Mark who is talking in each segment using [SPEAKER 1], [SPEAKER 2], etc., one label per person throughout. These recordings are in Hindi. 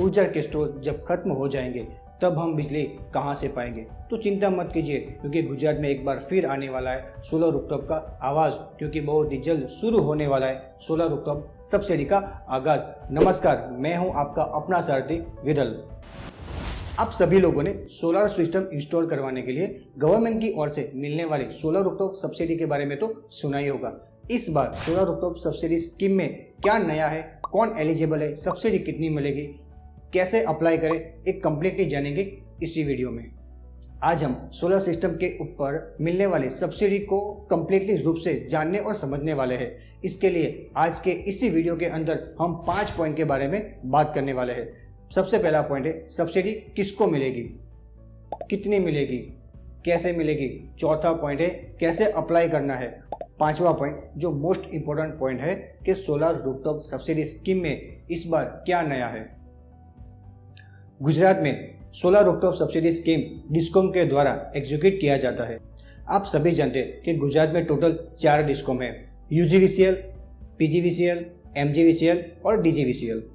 [SPEAKER 1] ऊर्जा के स्रोत जब खत्म हो जाएंगे तब हम बिजली कहां से पाएंगे। तो चिंता मत कीजिए, क्योंकि गुजरात में एक बार फिर आने वाला है सोलर रूफटॉप का आवाज, क्योंकि बहुत ही जल्द शुरू होने वाला है सोलर रूफटॉप सब्सिडी का आगाज। नमस्कार, मैं हूं आपका अपना सारथी विरल। आप सभी लोगों ने सोलर सिस्टम इंस्टॉल करवाने के लिए गवर्नमेंट की ओर से मिलने वाली सोलर रूफटॉप सब्सिडी के बारे में तो सुना ही होगा। इस बार सोलर रूफटॉप सब्सिडी स्कीम में क्या नया है, कौन एलिजिबल है, सब्सिडी कितनी मिलेगी, कैसे अप्लाई करें, एक कंप्लीटली जानेंगे इसी वीडियो में। आज हम सोलर सिस्टम के ऊपर मिलने वाली सब्सिडी को कंप्लीटली रूप से जानने और समझने वाले हैं। इसके लिए आज के इसी वीडियो के अंदर हम 5 पॉइंट के बारे में बात करने वाले हैं। सबसे पहला पॉइंट है सब्सिडी किसको मिलेगी, कितनी मिलेगी, कैसे मिलेगी। चौथा पॉइंट है कैसे अप्लाई करना है। पांचवा पॉइंट जो मोस्ट इंपोर्टेंट पॉइंट है कि सोलर रूफटॉप सब्सिडी स्कीम में इस बार क्या नया है। गुजरात में solar rooftop subsidy scheme discom के द्वारा एग्जीक्यूट किया जाता है। आप सभी जानते हैं कि गुजरात में टोटल 4 डिस्कॉम है, यूजीवीसीएल, पीजीवीसीएल, एमजीवीसीएल और डीजीवीसीएल।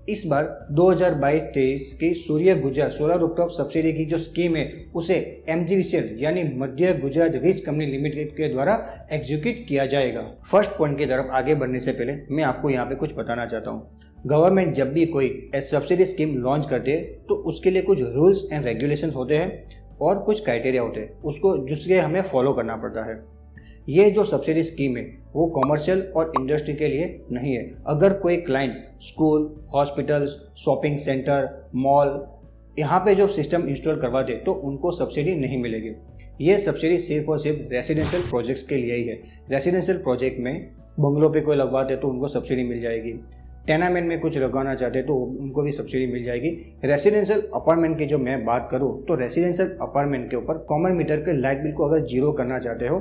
[SPEAKER 1] इस बार 2022-23 की सूर्य गुजरात सोलर रूफटॉप सब्सिडी की जो स्कीम है उसे एमजीवीसीएल यानी मध्य गुजरात वीज कंपनी लिमिटेड के द्वारा एग्जीक्यूट किया जाएगा। फर्स्ट पॉइंट की तरफ आगे बढ़ने से पहले मैं आपको यहाँ पे कुछ बताना चाहता हूँ। गवर्नमेंट जब भी कोई सब्सिडी स्कीम लॉन्च करती है तो उसके लिए कुछ रूल्स एंड रेगुलेशन होते हैं और कुछ क्राइटेरिया होते हैं, उसको जिसके हमें फॉलो करना पड़ता है। ये जो सब्सिडी स्कीम है वो कॉमर्शियल और इंडस्ट्री के लिए नहीं है। अगर कोई client school, hospitals, shopping centre, mall यहाँ पे जो सिस्टम इंस्टॉल करवाते तो उनको सब्सिडी नहीं मिलेगी। ये सब्सिडी सिर्फ और सिर्फ रेसिडेंशियल प्रोजेक्ट्स के लिए ही है। रेसिडेंशियल प्रोजेक्ट में बंगलों पे कोई लगवाते तो उनको सब्सिडी मिल जाएगी, टेनामेंट में कुछ लगवाना चाहते तो उनको भी सब्सिडी मिल जाएगी। रेसिडेंशियल अपार्टमेंट की जो मैं बात करूँ तो रेसिडेंशियल अपार्टमेंट के ऊपर कॉमन मीटर के लाइट बिल को अगर जीरो करना चाहते हो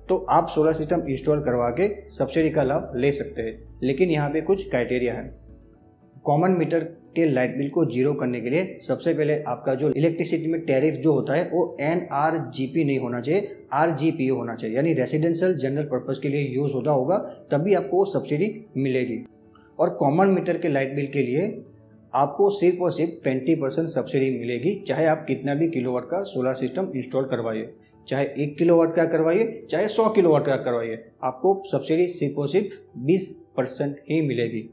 [SPEAKER 1] तो आप सोलर सिस्टम इंस्टॉल करवा के सब्सिडी का लाभ ले सकते हैं, लेकिन यहाँ पे कुछ क्राइटेरिया है। कॉमन मीटर के लाइट बिल को जीरो करने के लिए सबसे पहले आपका जो इलेक्ट्रिसिटी में टैरिफ जो होता है वो NRGP नहीं होना चाहिए, RGPO होना चाहिए, यानी रेसिडेंशियल जनरल पर्पज के लिए यूज होता होगा, तभी आपको सब्सिडी मिलेगी। और कॉमन मीटर के लाइट बिल के लिए आपको सिर्फ और सिर्फ 20% सब्सिडी मिलेगी, चाहे आप कितना भी किलोवाट का सोलर सिस्टम इंस्टॉल करवाइए, चाहे 1 किलोवाट का करवाइए, चाहे 100 किलोवाट का करवाइए, आपको सब्सिडी सिर्फ और सिर्फ 20% ही मिलेगी।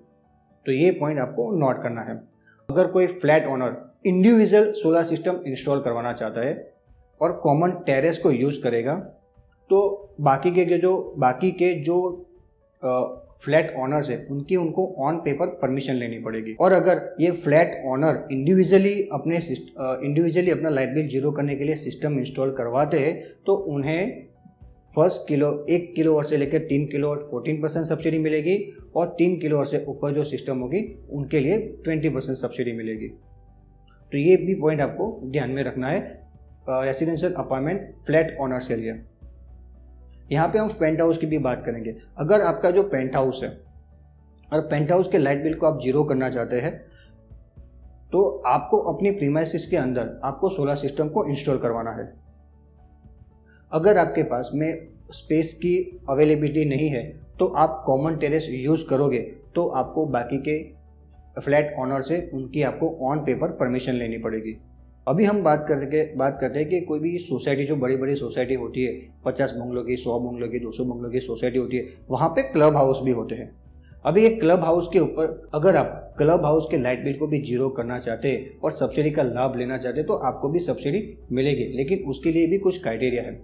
[SPEAKER 1] तो ये पॉइंट आपको नोट करना है। अगर कोई flat owner individual solar system install करवाना चाहता है और कॉमन टेरेस को यूज करेगा तो बाकी के जो फ्लैट ओनर्स है उनको ऑन पेपर परमिशन लेनी पड़ेगी। और अगर ये फ्लैट ओनर इंडिविजुअली अपना लाइट बिल जीरो करने के लिए सिस्टम इंस्टॉल करवाते हैं तो उन्हें 1 किलोवाट से लेकर 3 किलोवाट 14% सब्सिडी मिलेगी और 3 किलोवाट से ऊपर जो सिस्टम होगी उनके लिए 20% सब्सिडी मिलेगी। तो ये भी पॉइंट आपको ध्यान में रखना है रेसिडेंशियल अपार्टमेंट फ्लैट ओनर्स के लिए। यहाँ पे हम पेंट हाउस की भी बात करेंगे। अगर आपका जो पेंट हाउस है और पेंट हाउस के लाइट बिल को आप जीरो करना चाहते हैं तो आपको अपनी प्रीमाइसिस के अंदर आपको सोलर सिस्टम को इंस्टॉल करवाना है। अगर आपके पास में स्पेस की अवेलेबिलिटी नहीं है तो आप कॉमन टेरेस यूज करोगे तो आपको बाकी के फ्लैट ओनर से उनकी आपको ऑन पेपर परमिशन लेनी पड़ेगी। अभी हम बात करते हैं कि कोई भी सोसाइटी, जो बड़ी बड़ी सोसाइटी होती है, 50 बंगलों की, 100 बंगलों की, 200 बंगलों की सोसाइटी होती है, वहाँ पे क्लब हाउस भी होते हैं। अभी एक क्लब हाउस के ऊपर अगर आप क्लब हाउस के लाइट बिल को भी जीरो करना चाहते हैं और सब्सिडी का लाभ लेना चाहते हैं तो आपको भी सब्सिडी मिलेगी, लेकिन उसके लिए भी कुछ क्राइटेरिया है।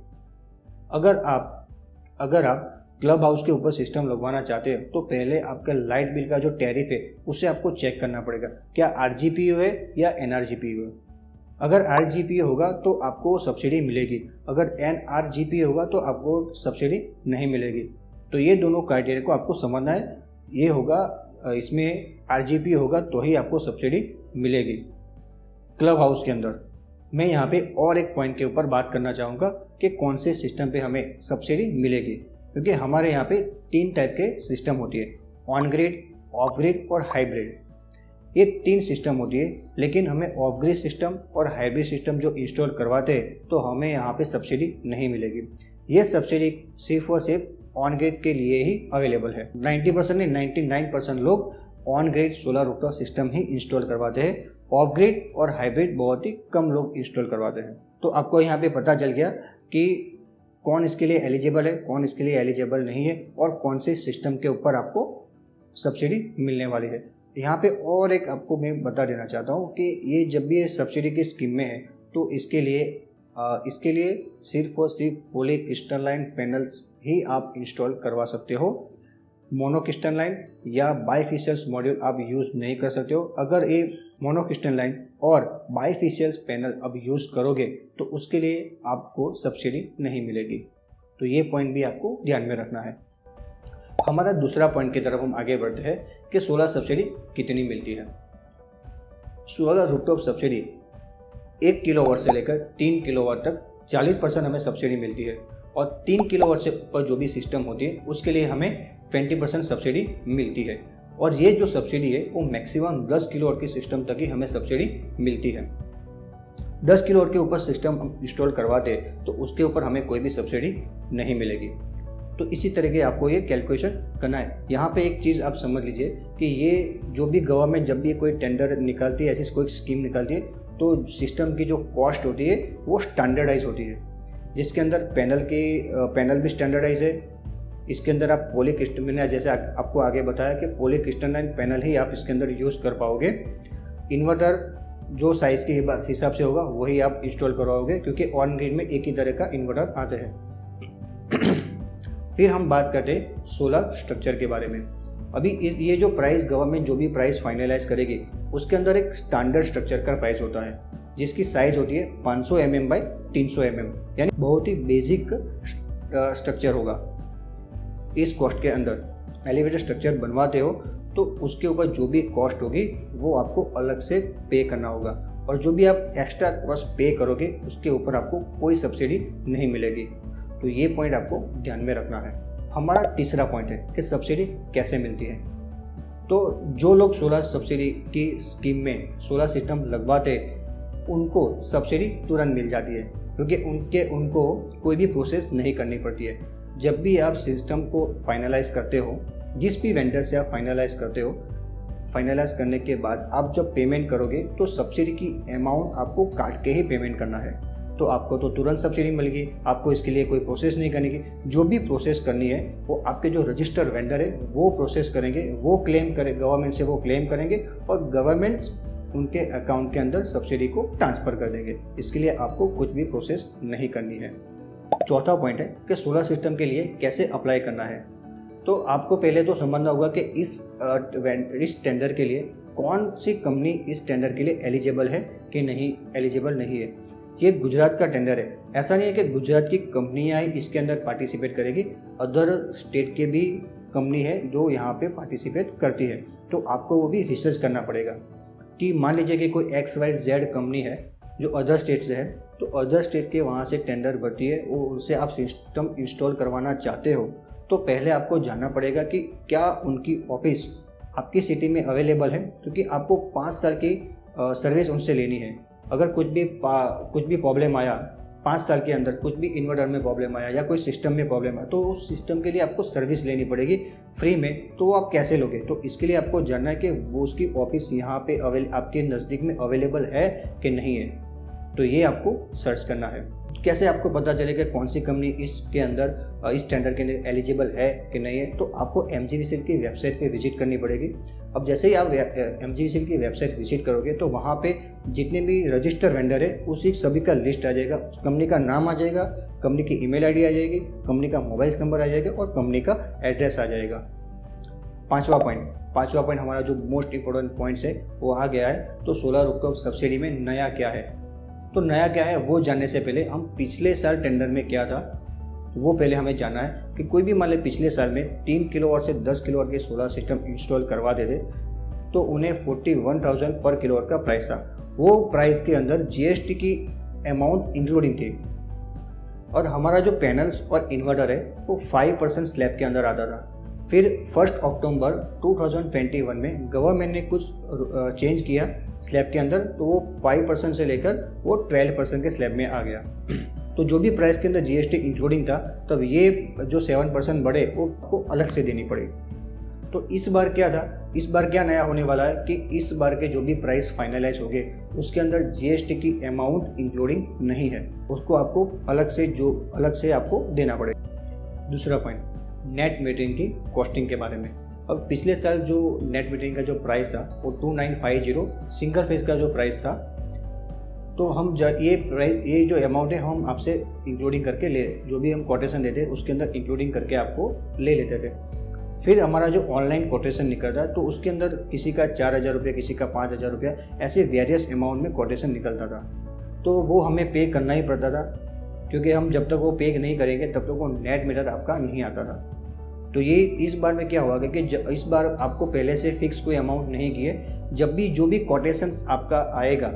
[SPEAKER 1] अगर आप क्लब हाउस के ऊपर सिस्टम लगवाना चाहते हैं तो पहले आपका लाइट बिल का जो टैरिफ है उसे आपको चेक करना पड़ेगा, क्या RGPO है या NRGPO है। अगर RGPO होगा तो आपको सब्सिडी मिलेगी, अगर NRGPO होगा तो आपको सब्सिडी नहीं मिलेगी। तो ये दोनों क्राइटेरिया को आपको समझना है। ये होगा, इसमें RGPO होगा तो ही आपको सब्सिडी मिलेगी क्लब हाउस के अंदर। मैं यहाँ पे और एक पॉइंट के ऊपर बात करना चाहूँगा कि कौन से सिस्टम पे हमें सब्सिडी मिलेगी, क्योंकि हमारे यहाँ पे 3 टाइप के सिस्टम होती है, ऑन ग्रिड, ऑफ ग्रिड और हाइब्रिड। ये 3 सिस्टम होती है, लेकिन हमें ऑफ ग्रिड सिस्टम और हाइब्रिड सिस्टम जो इंस्टॉल करवाते हैं तो हमें यहाँ पे सब्सिडी नहीं मिलेगी। ये सब्सिडी सिर्फ और सिर्फ ऑन ग्रिड के लिए ही अवेलेबल है। 90% नहीं 99% लोग on grid solar rooftop system he install करवाते हैं। ऑफ ग्रिड और हाइब्रिड बहुत ही कम लोग इंस्टॉल करवाते हैं। तो आपको यहाँ पे पता चल गया कि कौन इसके लिए एलिजिबल है, कौन इसके लिए एलिजिबल नहीं है और कौन से सिस्टम के ऊपर आपको सब्सिडी मिलने वाली है। यहाँ पे और एक आपको मैं बता देना चाहता हूँ कि ये जब भी ये सब्सिडी की स्कीम में है तो इसके लिए सिर्फ और सिर्फ पॉली क्रिस्टलाइन पैनल्स ही आप इंस्टॉल करवा सकते हो। मोनो क्रिस्टलाइन या बाइफेशियल्स मॉड्यूल आप यूज़ नहीं कर सकते हो। अगर ये मोनो क्रिस्टलाइन और बाइफेशियल्स पैनल अब यूज़ करोगे तो उसके लिए आपको सब्सिडी नहीं मिलेगी। तो ये पॉइंट भी आपको ध्यान में रखना है। हमारा दूसरा पॉइंट की तरफ हम आगे बढ़ते हैं कि सोलर सब्सिडी कितनी मिलती है। सोलर रूफटॉप सब्सिडी 1 किलोवाट से लेकर 3 किलोवाट तक 40% हमें सब्सिडी मिलती है और 3 किलोवाट से ऊपर जो भी सिस्टम होती है उसके लिए हमें 20% सब्सिडी मिलती है। और ये जो सब्सिडी है वो मैक्सिमम 10 किलोवाट की सिस्टम तक ही हमें सब्सिडी मिलती है। 10 किलोवाट के ऊपर सिस्टम हम इंस्टॉल करवाते तो उसके ऊपर हमें कोई भी सब्सिडी नहीं मिलेगी। तो इसी तरीके आपको ये कैलकुलेशन करना है। यहाँ पे एक चीज़ आप समझ लीजिए कि ये जो भी गवर्नमेंट जब भी कोई टेंडर निकालती है, ऐसी कोई स्कीम निकालती है, तो सिस्टम की जो कॉस्ट होती है वो स्टैंडर्डाइज होती है, जिसके अंदर पैनल भी स्टैंडर्डाइज है। इसके अंदर आप पॉली क्रिस्टलाइन, जैसे आपको आगे बताया कि पॉली क्रिस्टलाइन पैनल ही आप इसके अंदर यूज़ कर पाओगे। इन्वर्टर जो साइज़ के हिसाब से होगा वही आप इंस्टॉल करवाओगे, क्योंकि ऑन ग्रिड में एक ही तरह का इन्वर्टर आते हैं। फिर हम बात करते हैं सोलर स्ट्रक्चर के बारे में। अभी ये जो प्राइस गवर्नमेंट जो भी प्राइस फाइनलाइज करेगी उसके अंदर एक स्टैंडर्ड स्ट्रक्चर का प्राइस होता है, जिसकी साइज होती है 500 mm बाई 300 mm, यानी बहुत ही बेसिक स्ट्रक्चर होगा। इस कॉस्ट के अंदर एलिवेटेड स्ट्रक्चर बनवाते हो तो उसके ऊपर जो भी कॉस्ट होगी वो आपको अलग से पे करना होगा, और जो भी आप एक्स्ट्रा कॉस्ट पे करोगे उसके ऊपर आपको कोई सब्सिडी नहीं मिलेगी। तो ये पॉइंट आपको ध्यान में रखना है। हमारा तीसरा पॉइंट है कि सब्सिडी कैसे मिलती है। तो जो लोग सोलर सब्सिडी की स्कीम में सोलर सिस्टम लगवाते उनको सब्सिडी तुरंत मिल जाती है, क्योंकि उनको कोई भी प्रोसेस नहीं करनी पड़ती है। जब भी आप सिस्टम को फाइनलाइज करते हो, जिस भी वेंडर से आप फाइनलाइज करते हो, फाइनलाइज करने के बाद आप जब पेमेंट करोगे तो सब्सिडी की अमाउंट आपको काट के ही पेमेंट करना है। तो आपको तो तुरंत सब्सिडी मिलेगी, आपको इसके लिए कोई प्रोसेस नहीं करनी की। जो भी प्रोसेस करनी है वो आपके जो रजिस्टर्ड वेंडर है वो प्रोसेस करेंगे, वो क्लेम करे गवर्नमेंट से, वो क्लेम करेंगे और गवर्नमेंट उनके अकाउंट के अंदर सब्सिडी को ट्रांसफ़र कर देंगे। इसके लिए आपको कुछ भी प्रोसेस नहीं करनी है। चौथा पॉइंट है कि सोलर सिस्टम के लिए कैसे अप्लाई करना है। तो आपको पहले तो समझना होगा कि इस टेंडर के लिए कौन सी कंपनी इस टेंडर के लिए एलिजिबल है कि नहीं एलिजिबल नहीं है। ये गुजरात का टेंडर है, ऐसा नहीं है कि गुजरात की कंपनियाँ ही इसके अंदर पार्टिसिपेट करेगी, अदर स्टेट के भी कंपनी है जो यहाँ पे पार्टिसिपेट करती है। तो आपको वो भी रिसर्च करना पड़ेगा कि मान लीजिए कि कोई XYZ कंपनी है जो अदर स्टेट से है, तो अदर स्टेट के वहाँ से टेंडर भरती है, वो उनसे आप सिस्टम इंस्टॉल करवाना चाहते हो तो पहले आपको जानना पड़ेगा कि क्या उनकी ऑफिस आपकी सिटी में अवेलेबल है, क्योंकि आपको 5 साल की सर्विस उनसे लेनी है। अगर कुछ भी प्रॉब्लम आया 5 साल के अंदर, कुछ भी इन्वर्टर में प्रॉब्लम आया या कोई सिस्टम में प्रॉब्लम आया, तो उस सिस्टम के लिए आपको सर्विस लेनी पड़ेगी फ्री में। तो वो आप कैसे लोगे? तो इसके लिए आपको जानना है कि वो उसकी ऑफिस यहाँ पे आपके नज़दीक में अवेलेबल है कि नहीं है। तो ये आपको सर्च करना है। कैसे आपको पता चलेगा कौन सी कंपनी इसके अंदर इस टेंडर के अंदर एलिजिबल है कि नहीं है? तो आपको MGVCL की वेबसाइट पे विजिट करनी पड़ेगी। अब जैसे ही आप MGVCL की वेबसाइट विजिट करोगे तो वहाँ पे जितने भी रजिस्टर वेंडर है उसी सभी का लिस्ट आ जाएगा, कंपनी का नाम आ जाएगा, कंपनी की ईमेल आईडी आ जाएगी, कंपनी का मोबाइल नंबर आ जाएगा और कंपनी का एड्रेस आ जाएगा। पांचवा पॉइंट हमारा जो मोस्ट इंपॉर्टेंट पॉइंट्स है वो आ गया है। तो सोलर रूफटॉप सब्सिडी में नया क्या है? तो नया क्या है वो जानने से पहले हम पिछले साल टेंडर में क्या था वो पहले हमें जानना है कि कोई भी मान ले पिछले साल में 3 किलोवाट से 10 किलोवाट के सोलर सिस्टम इंस्टॉल करवा देते तो उन्हें 41,000 पर किलोवाट का प्राइस था। वो प्राइस के अंदर GST की अमाउंट इंक्लूडिंग थी, और हमारा जो पैनल्स और इन्वर्टर है वो 5% स्लैब के अंदर आता था। फिर 1 अक्टूबर 2021 में गवर्नमेंट ने कुछ चेंज किया स्लैब के अंदर, तो वो 5% से लेकर वो 12% के स्लैब में आ गया। तो जो भी प्राइस के अंदर GST इंक्लूडिंग था, तब ये जो 7% बढ़े वो आपको अलग से देनी पड़ी। तो तो इस बार क्या था, इस बार क्या नया होने वाला है कि इस बार के जो भी प्राइस फाइनलाइज हो गए उसके अंदर जीएसटी की अमाउंट इंक्लूडिंग नहीं है, उसको आपको अलग से आपको देना पड़ेगा। दूसरा पॉइंट, नेट मीटरिंग की कॉस्टिंग के बारे में। अब पिछले साल जो नेट मीटरिंग का जो प्राइस था वो 2950 सिंगल फेज का जो प्राइस था, तो हम ये जो अमाउंट है हम आपसे इंक्लूडिंग करके जो भी हम कोटेशन देते उसके अंदर इंक्लूडिंग करके आपको ले लेते थे। फिर हमारा जो ऑनलाइन कोटेशन निकलता तो उसके अंदर किसी का 4000 रुपये, किसी का 5000 रुपया, ऐसे वेरियस अमाउंट में कोटेशन निकलता था। तो वो हमें पे करना ही पड़ता था, क्योंकि हम जब तक वो पे नहीं करेंगे तब तक वो नेट मीटर आपका नहीं आता था। तो ये इस बार में क्या हुआ कि इस बार आपको पहले से फिक्स कोई अमाउंट नहीं किए, जब भी जो भी कोटेशन आपका आएगा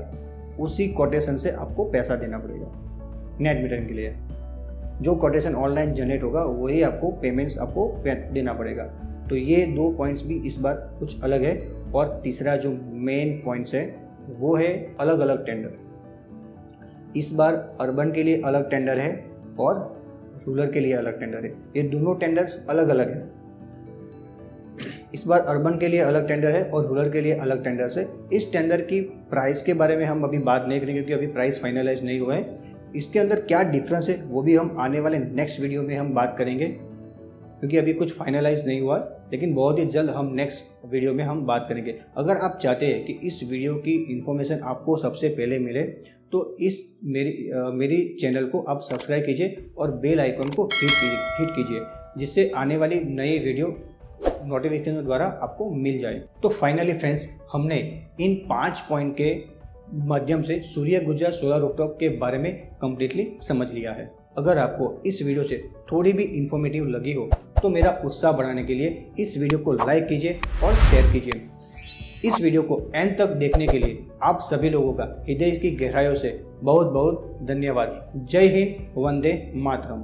[SPEAKER 1] उसी कोटेशन से आपको पैसा देना पड़ेगा नेट मीटरिंग के लिए। जो कोटेशन ऑनलाइन जनरेट होगा वही आपको पेमेंट्स आपको देना पड़ेगा। तो ये 2 पॉइंट्स भी इस बार कुछ अलग है। और तीसरा जो मेन पॉइंट्स है वो है अलग अलग टेंडर। इस बार अर्बन के लिए अलग टेंडर है और रूरल के लिए अलग टेंडर है। ये दोनों टेंडर्स अलग अलग है। इस बार अर्बन के लिए अलग टेंडर है और रूरल के लिए अलग टेंडर है। इस टेंडर की प्राइस के बारे में हम अभी बात नहीं करेंगे क्योंकि अभी प्राइस फाइनलाइज नहीं हुआ है। इसके अंदर क्या डिफरेंस है वो भी हम आने वाले नेक्स्ट वीडियो में हम बात करेंगे, क्योंकि अभी कुछ फाइनलाइज नहीं हुआ, लेकिन बहुत ही जल्द हम नेक्स्ट वीडियो में हम बात करेंगे। अगर आप चाहते हैं कि इस वीडियो की इन्फॉर्मेशन आपको सबसे पहले मिले तो इस मेरी चैनल को आप सब्सक्राइब कीजिए और बेल आइकन को हिट कीजिए, जिससे आने वाली नई वीडियो नोटिफिकेशन द्वारा आपको मिल जाए। तो फाइनली फ्रेंड्स, हमने इन 5 पॉइंट के माध्यम से सूर्य गुर्जर सोलर रूफटॉप के बारे में कम्प्लीटली समझ लिया है। अगर आपको इस वीडियो से थोड़ी भी इंफॉर्मेटिव लगी हो तो मेरा उत्साह बढ़ाने के लिए इस वीडियो को लाइक कीजिए और शेयर कीजिए। इस वीडियो को एंड तक देखने के लिए आप सभी लोगों का हृदय की गहराइयों से बहुत बहुत धन्यवाद। जय हिंद, वंदे मातरम।